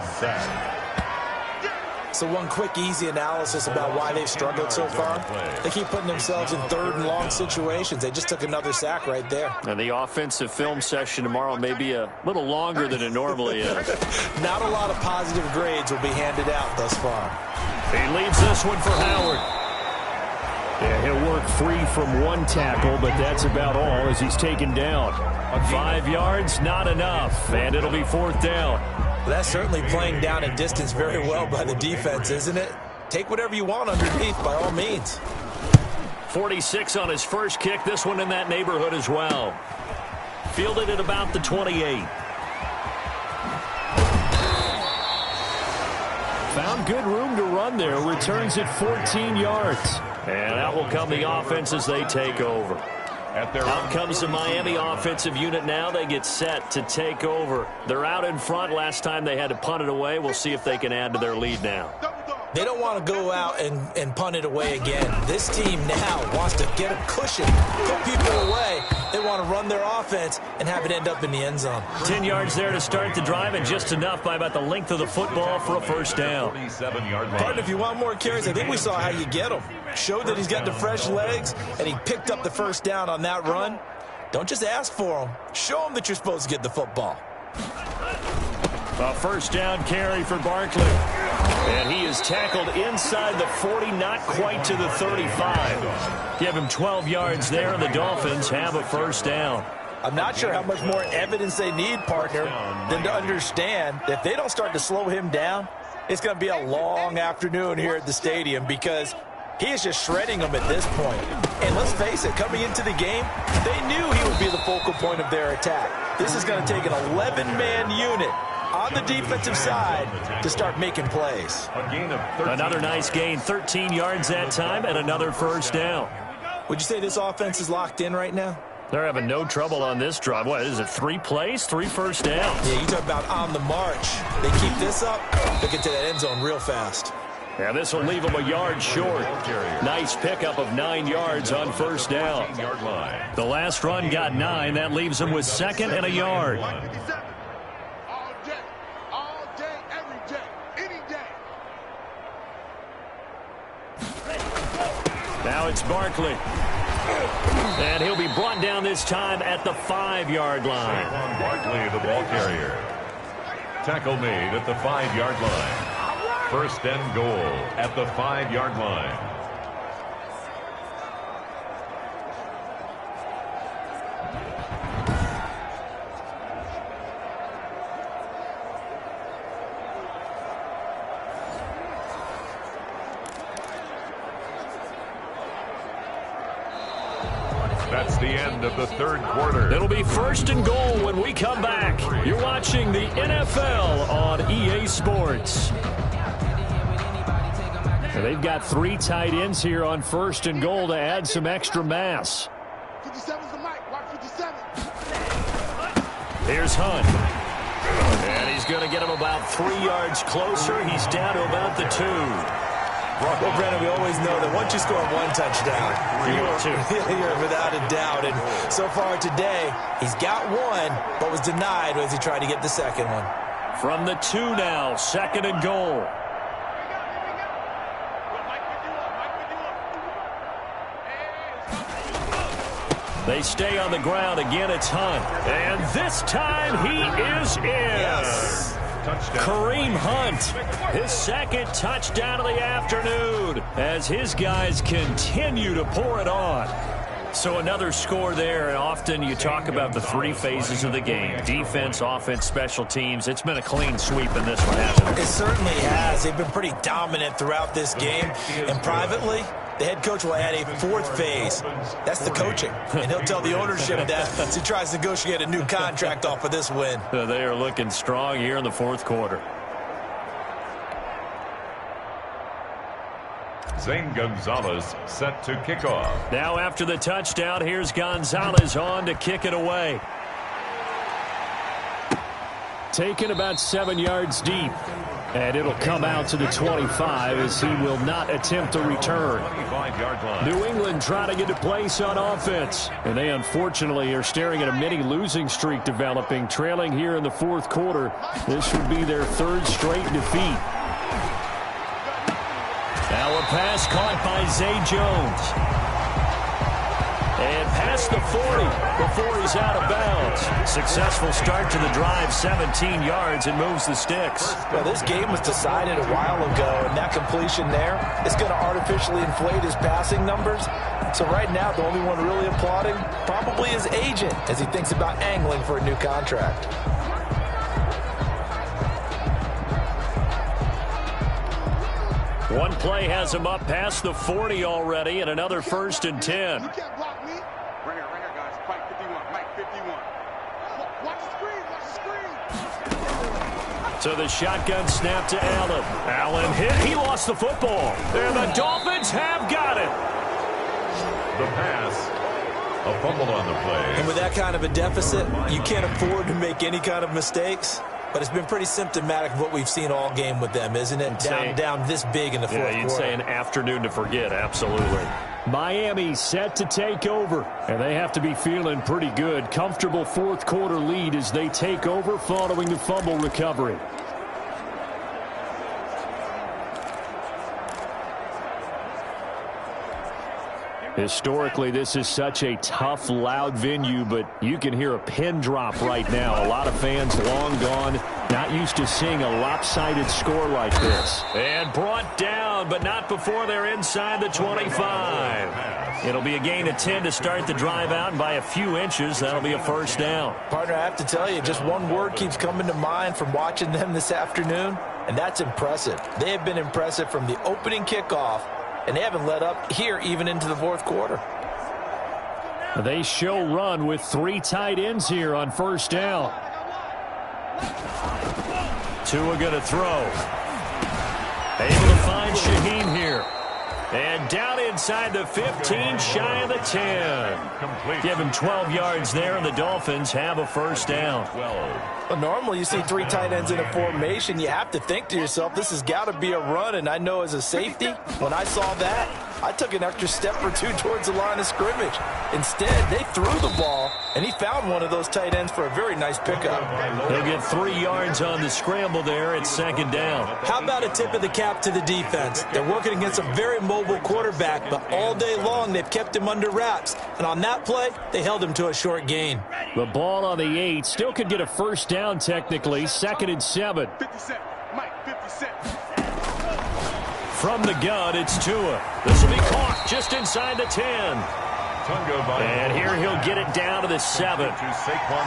So one quick, easy analysis about why they've struggled so far. They keep putting themselves in third and long situations. They just took another sack right there. And the offensive film session tomorrow may be a little longer than it normally is. Not a lot of positive grades will be handed out thus far. He leaves this one for Howard. Yeah, he'll work free from one tackle, but that's about all as he's taken down. 5 yards, not enough, and it'll be fourth down. Well, that's certainly playing down and distance very well by the defense, isn't it? Take whatever you want underneath, by all means. 46 on his first kick, this one in that neighborhood as well. Fielded at about the 28. Found good room to run there, returns at 14 yards. And out will come the offense as they take over. Out comes the Miami offensive unit now. They get set to take over. They're out in front. Last time they had to punt it away. We'll see if they can add to their lead now. They don't want to go out and punt it away again. This team now wants to get a cushion, put people away. They want to run their offense and have it end up in the end zone. 10 yards there to start the drive, and just enough by about the length of the football for a first down. Pardon, if you want more carries, I think we saw how you get them. Showed that he's got the fresh legs, and he picked up the first down on that run. Don't just ask for them. Show them that you're supposed to get the football. A first down carry for Barkley. And he is tackled inside the 40, not quite to the 35. Give him 12 yards there, and the Dolphins have a first down. I'm not sure how much more evidence they need, partner, than to understand that if they don't start to slow him down, it's going to be a long afternoon here at the stadium because he is just shredding them at this point. And let's face it, coming into the game, they knew he would be the focal point of their attack. This is going to take an 11-man unit on the defensive side to start making plays. Another nice gain, 13 yards that time, and another first down. Would you say this offense is locked in right now? They're having no trouble on this drive. What is it, 3 plays, 3 first downs? Yeah, you talk about on the march. They keep this up, they'll get to that end zone real fast. Yeah, this will leave them a yard short. Nice pickup of 9 yards on first down. The last run got 9. That leaves them with 2nd and a yard. All day, every day, any day. Now it's Barkley. And he'll be brought down this time at the 5-yard line. Barkley, the ball carrier. Tackle made at the 5-yard line. First and goal at the 5-yard line. That's the end of the third quarter. It'll be first and goal when we come back. You're watching the NFL on EA Sports. And they've got 3 tight ends here on first and goal to add some extra mass. 57's the mic. Watch 57. Here's Hunt. And he's going to get him about 3 yards closer. He's down to about the 2. Well, Brandon, we always know that once you score 1 touchdown, you're without a doubt. And so far today, he's got 1, but was denied as he tried to get the second one. From the 2 now, 2nd and goal. They stay on the ground. Again, it's Hunt. And this time he is in. Yes. Kareem Hunt, his 2nd touchdown of the afternoon as his guys continue to pour it on. So another score there, and often you talk about the 3 phases of the game. Defense, offense, special teams. It's been a clean sweep in this one, hasn't it? It certainly has. They've been pretty dominant throughout this game. And privately, the head coach will add a 4th phase. That's the coaching. And he'll tell the ownership that as he tries to negotiate a new contract off of this win. They are looking strong here in the 4th quarter. Zane Gonzalez set to kick off. Now after the touchdown, here's Gonzalez on to kick it away. Taken about 7 yards deep. And it'll come out to the 25 as he will not attempt to return. 25-yard line. New England trying to get a place on offense. And they unfortunately are staring at a mini losing streak developing, trailing here in the 4th quarter. This would be their 3rd straight defeat. Now a pass caught by Zay Jones. And past the 40 before he's out of bounds. Successful start to the drive, 17 yards, and moves the sticks. Well, this game was decided a while ago, and that completion there is going to artificially inflate his passing numbers. So right now, the only one really applauding probably his agent as he thinks about angling for a new contract. One play has him up past the 40 already, and another 1st and 10. You can't block me. Right here, guys. Mike 51. Mike 51. Watch the screen. Watch the screen. So the shotgun snap to Allen. Allen hit. He lost the football. And the Dolphins have got it. The pass. A fumble on the play. And with that kind of a deficit, you can't afford to make any kind of mistakes. But it's been pretty symptomatic of what we've seen all game with them, isn't it? Down this big in the 4th quarter. Yeah, you'd say an afternoon to forget, absolutely. Miami set to take over, and they have to be feeling pretty good. Comfortable 4th quarter lead as they take over following the fumble recovery. Historically, this is such a tough, loud venue, but you can hear a pin drop right now. A lot of fans long gone, not used to seeing a lopsided score like this. And brought down, but not before they're inside the 25. It'll be a gain of 10 to start the drive out, and by a few inches, that'll be a first down. Partner, I have to tell you, just one word keeps coming to mind from watching them this afternoon, and that's impressive. They have been impressive from the opening kickoff, and they haven't let up here even into the fourth quarter. They show run with 3 tight ends here on first down. Tua going to throw. Able to find Shaheen here. And down inside the 15, shy of the 10. Give him 12 yards there, and the Dolphins have a first down. Well, normally you see 3 tight ends in a formation. You have to think to yourself, this has got to be a run. And I know as a safety, when I saw that, I took an extra step or 2 towards the line of scrimmage. Instead, they threw the ball, and he found one of those tight ends for a very nice pickup. He'll get 3 yards on the scramble there. It's second down. How about a tip of the cap to the defense? They're working against a very mobile quarterback, but all day long they've kept him under wraps. And on that play, they held him to a short gain. The ball on the 8. Still could get a first down technically. 2nd and 7. 57. Mike, 57. From the gun, it's Tua. This will be caught just inside the 10. And here he'll get it down to the 7.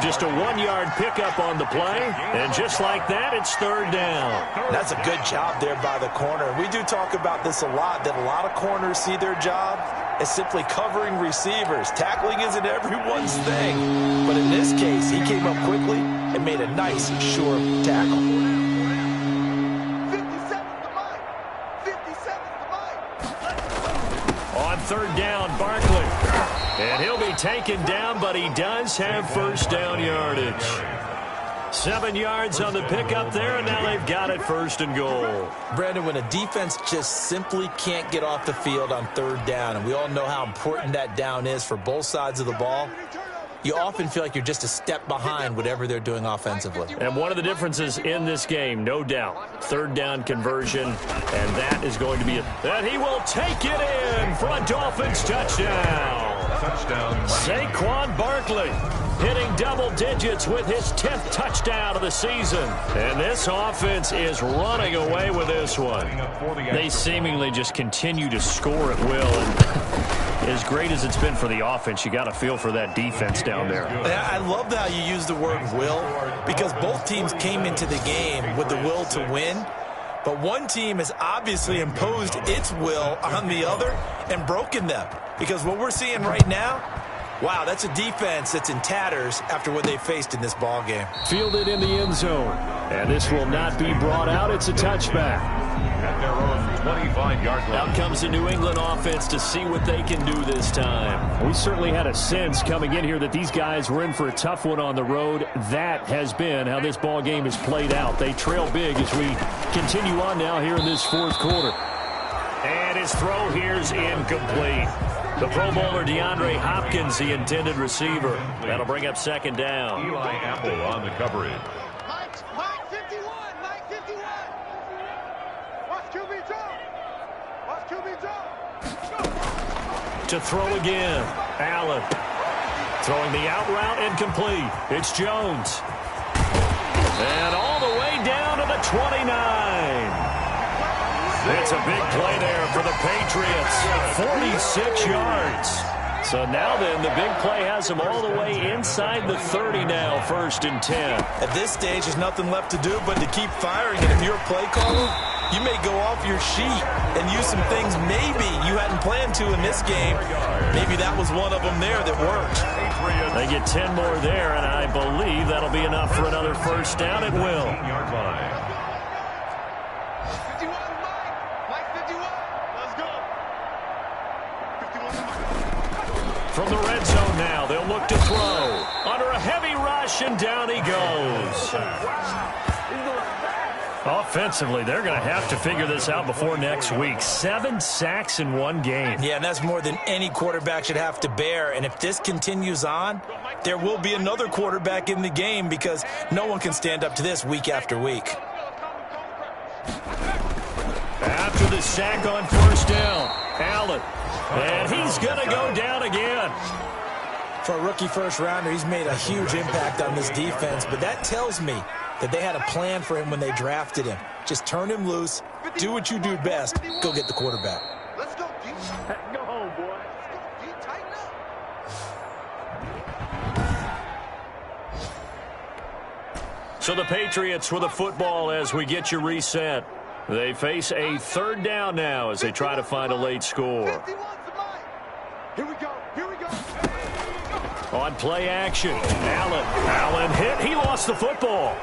Just a 1-yard pickup on the play. And just like that, it's third down. That's a good job there by the corner. We do talk about this a lot, that a lot of corners see their job as simply covering receivers. Tackling isn't everyone's thing. But in this case, he came up quickly and made a nice, sure tackle. On third down, Barkley. And he'll be taken down, but he does have first down yardage. 7 yards on the pickup there, and now they've got it first and goal. Brandon, when a defense just simply can't get off the field on third down, and we all know how important that down is for both sides of the ball, you often feel like you're just a step behind whatever they're doing offensively. And one of the differences in this game, no doubt, third down conversion, and that is going to be it. And he will take it in for a Dolphins touchdown. Saquon Barkley hitting double digits with his 10th touchdown of the season. And this offense is running away with this one. They seemingly just continue to score at will. And as great as it's been for the offense, you got to feel for that defense down there. I love how you use the word will, because both teams came into the game with the will to win. But one team has obviously imposed its will on the other and broken them. Because what we're seeing right now, wow, that's a defense that's in tatters after what they faced in this ball game. Fielded in the end zone. And this will not be brought out. It's a touchback. At their own 25-yard line. Out comes the New England offense to see what they can do this time. We certainly had a sense coming in here that these guys were in for a tough one on the road. That has been how this ball game has played out. They trail big as we continue on now here in this fourth quarter. And his throw here's incomplete. The Pro Bowler DeAndre Hopkins, the intended receiver. That'll bring up second down. Eli Apple on the coverage. Mike 51. Mike 51. Watch QB drop. Watch QB drop. To throw again. Allen. Throwing the out route incomplete. It's Jones. And all the way down to the 29. It's a big play there for the Patriots. 46 yards. So now then, the big play has them all the way inside the 30 now, 1st and 10. At this stage, there's nothing left to do but to keep firing. And if you're a play caller, you may go off your sheet and use some things maybe you hadn't planned to in this game. Maybe that was one of them there that worked. They get 10 more there, and I believe that'll be enough for another first down. It will. From the red zone now, they'll look to throw. Under a heavy rush, and down he goes. Offensively, they're going to have to figure this out before next week. 7 sacks in one game. Yeah, and that's more than any quarterback should have to bear. And if this continues on, there will be another quarterback in the game, because no one can stand up to this week after week. After the sack on first down, Allen And he's going to go down again. For a rookie first-rounder, he's made a huge impact on this defense, but that tells me that they had a plan for him when they drafted him. Just turn him loose, do what you do best, go get the quarterback. Let's go, D. Go home, boy. Let's go, D. Tighten up. So the Patriots with the football as we get you reset. They face a third down now as they try to find a late score. 51's the mine. Here we go. Here we go. On play action, Allen hit. He lost the football.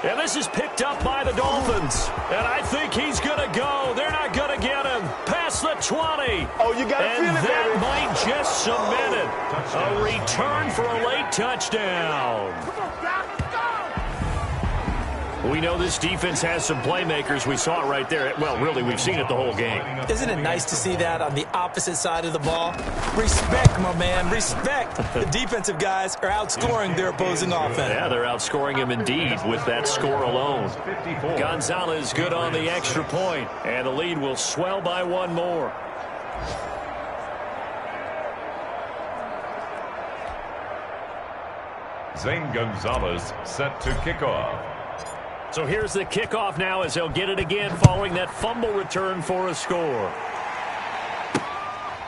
And this is picked up by the Dolphins. And I think he's going to go. They're not going to get him. Past the 20. Oh, you got to feel it, and that baby. might just cement it. A return for a late touchdown. We know this defense has some playmakers. We saw it right there. Well, really, we've seen it the whole game. Isn't it nice to see that on the opposite side of the ball? Respect, my man, respect. The defensive guys are outscoring their opposing offense. Yeah, they're outscoring him indeed with that score alone. Gonzalez good on the extra point, and the lead will swell by one more. Zane Gonzalez set to kick off. So here's the kickoff now as they'll get it again following that fumble return for a score.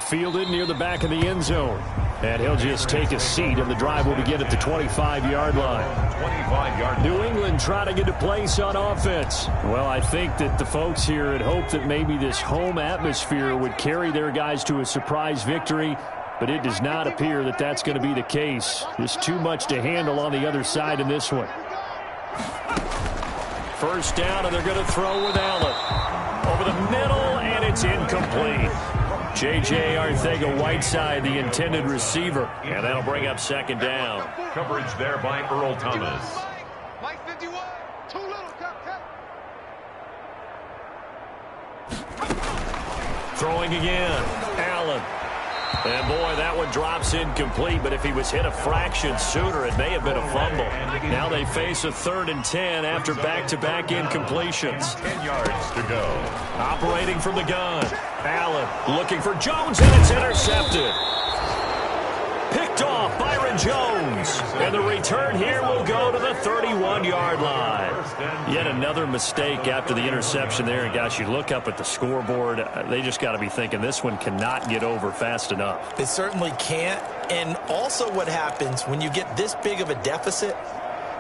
Fielded near the back of the end zone. And he'll just take a seat, and the drive will begin at the 25-yard line. 25-yard. New England trying to get a place on offense. Well, I think that the folks here had hoped that maybe this home atmosphere would carry their guys to a surprise victory, but it does not appear that that's going to be the case. There's too much to handle on the other side in this one. First down, and they're going to throw with Allen. Over the middle, and it's incomplete. J.J. Arcega-Whiteside, the intended receiver, and that'll bring up second down. Coverage there by Earl Thomas. Mike 51. Too little, cut. Throwing again, Allen. And, boy, that one drops incomplete, but if he was hit a fraction sooner, it may have been a fumble. Now they face a 3rd and 10 after back-to-back incompletions. 10 yards to go. Operating from the gun, Allen looking for Jones, and it's intercepted. Picked off Byron Jones. And the return here will go to the 31-yard line. Yet another mistake after the interception there. And, gosh, you look up at the scoreboard, they just got to be thinking this one cannot get over fast enough. It certainly can't. And also what happens when you get this big of a deficit,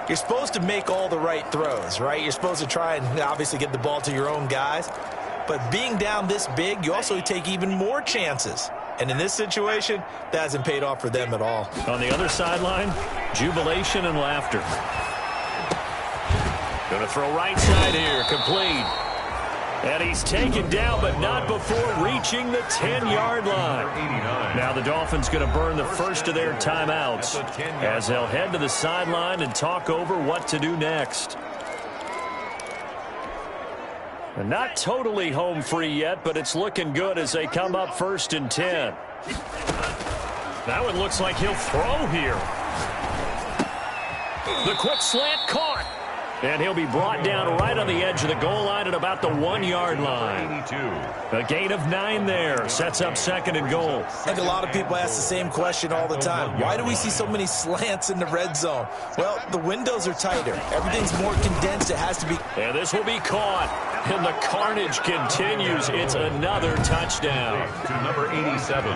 you're supposed to make all the right throws, right? You're supposed to try and obviously get the ball to your own guys. But being down this big, you also take even more chances. And in this situation, that hasn't paid off for them at all. On the other sideline, jubilation and laughter. Going to throw right side here, complete. And he's taken down, but not before reaching the 10-yard line. Now the Dolphins going to burn the first of their timeouts as they'll head to the sideline and talk over what to do next. Not totally home free yet, but it's looking good as they come up 1st and 10. That one looks like he'll throw here. The quick slant caught. And he'll be brought down right on the edge of the goal line at about the 1-yard line. A gain of 9 there. Sets up 2nd and goal. I think a lot of people ask the same question all the time. Why do we see so many slants in the red zone? Well, the windows are tighter. Everything's more condensed. It has to be. And this will be caught. And the carnage continues. It's another touchdown. To number 87.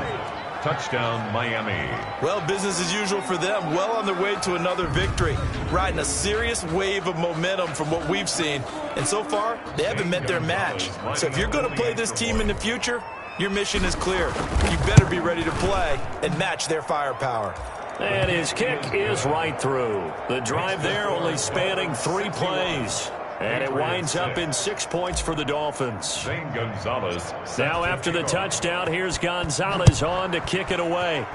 Touchdown, Miami. Well, business as usual for them. Well on their way to another victory. Riding a serious wave of momentum from what we've seen. And so far, they haven't met their match. So if you're going to play this team in the future, your mission is clear. You better be ready to play and match their firepower. And his kick is right through. The drive there only spanning 3 plays. And it winds up in 6 points for the Dolphins. Zane Gonzalez. Now after the touchdown, here's Gonzalez on to kick it away.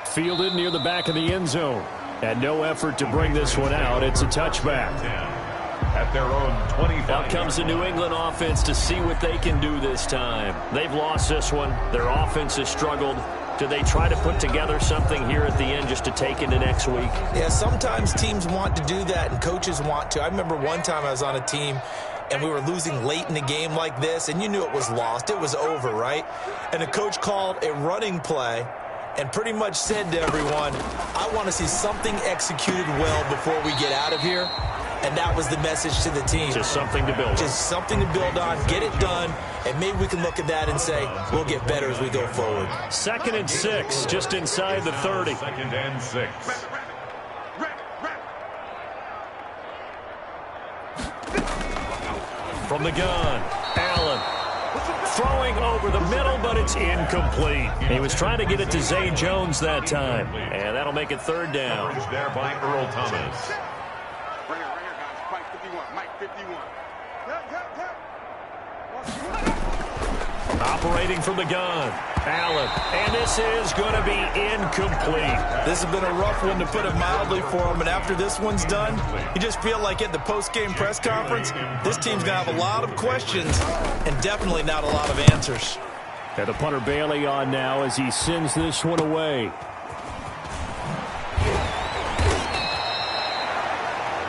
Fielded near the back of the end zone. And no effort to bring this one out. It's a touchback. At their own 25. Out comes the New England offense to see what they can do this time. They've lost this one. Their offense has struggled. Do they try to put together something here at the end just to take into next week? Yeah, sometimes teams want to do that and coaches want to. I remember one time I was on a team and we were losing late in the game like this, and you knew it was lost. It was over, right? And the coach called a running play and pretty much said to everyone, I want to see something executed well before we get out of here. And that was the message to the team. Just something to build on. Just something to build on, get it done, and maybe we can look at that and say, we'll get better as we go forward. 2nd and 6, just inside the 30. 2nd and 6. From the gun, Allen. Throwing over the middle, but it's incomplete. He was trying to get it to Zay Jones that time. And that'll make it 3rd down. Coverage there by Earl Thomas. Ringer, guys. Mike 51. Mike 51. Operating from the gun, Allen. And this is going to be incomplete. This has been a rough one, to put it mildly, for him. And after this one's done, you just feel like at the post-game press conference, this team's going to have a lot of questions and definitely not a lot of answers. And the punter Bailey on now as he sends this one away.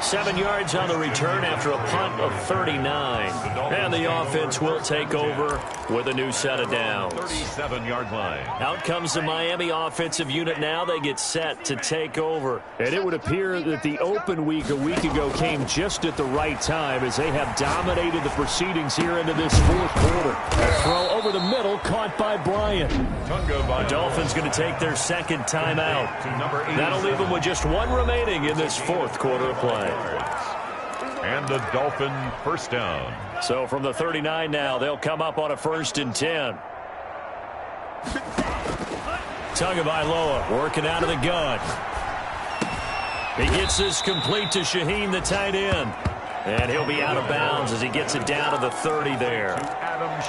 7 yards on the return after a punt of 39. And the offense will take over with a new set of downs. 37-yard line. Out comes the Miami offensive unit now. They get set to take over. And it would appear that the open week a week ago came just at the right time as they have dominated the proceedings here into this 4th quarter. A throw over the middle, caught by Bryant. The Dolphins going to take their 2nd timeout. That'll leave them with just 1 remaining in this 4th quarter of play. And the Dolphin 1st down. So from the 39 now, they'll come up on a 1st and 10. Tagovailoa working out of the gun. He gets this complete to Shaheen, the tight end. And he'll be out of bounds as he gets it down to the 30 there.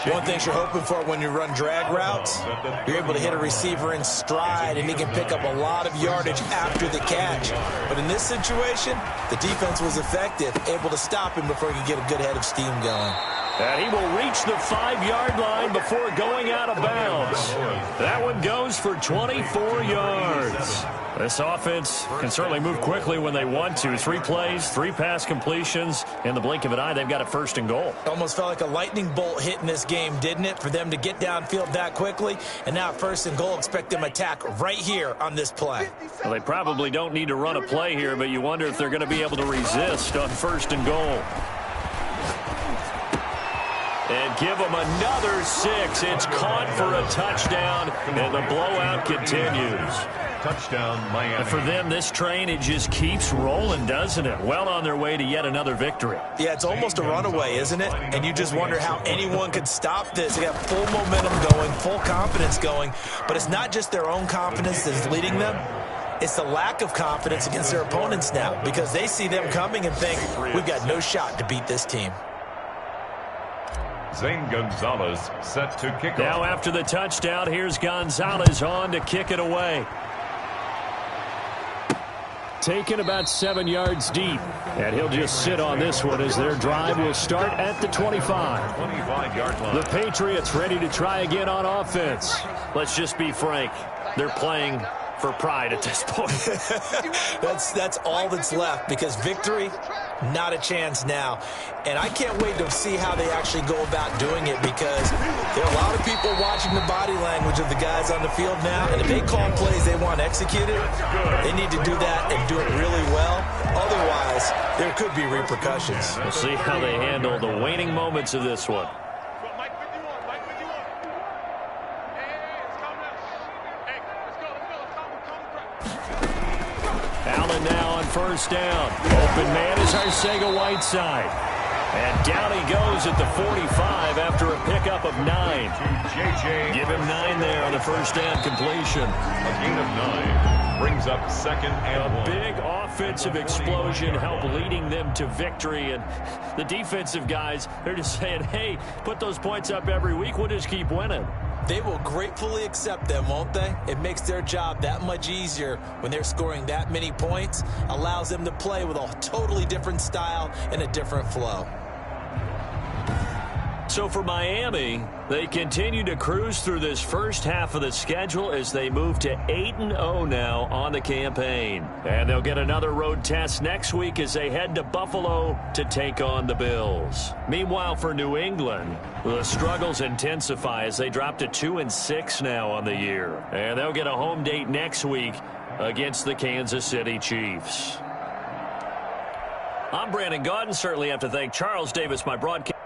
One thing you're hoping for when you run drag routes, you're able to hit a receiver in stride, and he can pick up a lot of yardage after the catch. But in this situation, the defense was effective, able to stop him before he could get a good head of steam going. And he will reach the 5-yard line before going out of bounds. That one goes for 24 yards. This offense can certainly move quickly when they want to. 3 plays, 3 pass completions. In the blink of an eye, they've got a 1st and goal. Almost felt like a lightning bolt hit in this game, didn't it? For them to get downfield that quickly. And now 1st and goal, expect them to attack right here on this play. Well, they probably don't need to run a play here, but you wonder if they're going to be able to resist on 1st and goal. And give them another 6. It's caught for a touchdown, and the blowout continues. Touchdown, Miami. And for them, this train, it just keeps rolling, doesn't it? Well on their way to yet another victory. Yeah, it's almost a runaway, isn't it? And you just wonder how anyone could stop this. They got full momentum going, full confidence going. But it's not just their own confidence that's leading them. It's the lack of confidence against their opponents now, because they see them coming and think, we've got no shot to beat this team. Zane Gonzalez set to kick off. Now after the touchdown, here's Gonzalez on to kick it away. Taken about 7 yards deep. And he'll just sit on this one as their drive will start at the 25. 25-yard line. The Patriots ready to try again on offense. Let's just be frank. They're playing for pride at this point. That's all that's left, because victory, not a chance now. And I can't wait to see how they actually go about doing it, because there are a lot of people watching the body language of the guys on the field now, and if they call plays they want executed, they need to do that and do it really well. Otherwise, there could be repercussions. We'll see how they handle the waning moments of this one. Allen now on 1st down. Open man is Arcega-Whiteside. And down he goes at the 45 after a pickup of 9. Give him 9 there on the 1st down completion. A gain of 9 brings up 2nd and 1. Big offensive explosion helped leading them to victory. And the defensive guys, they're just saying, hey, put those points up every week. We'll just keep winning. They will gratefully accept them, won't they? It makes their job that much easier when they're scoring that many points. Allows them to play with a totally different style and a different flow. So for Miami, they continue to cruise through this first half of the schedule as they move to 8-0 now on the campaign. And they'll get another road test next week as they head to Buffalo to take on the Bills. Meanwhile, for New England, the struggles intensify as they drop to 2-6 now on the year. And they'll get a home date next week against the Kansas City Chiefs. I'm Brandon Gaudin. Certainly have to thank Charles Davis, my broadcast.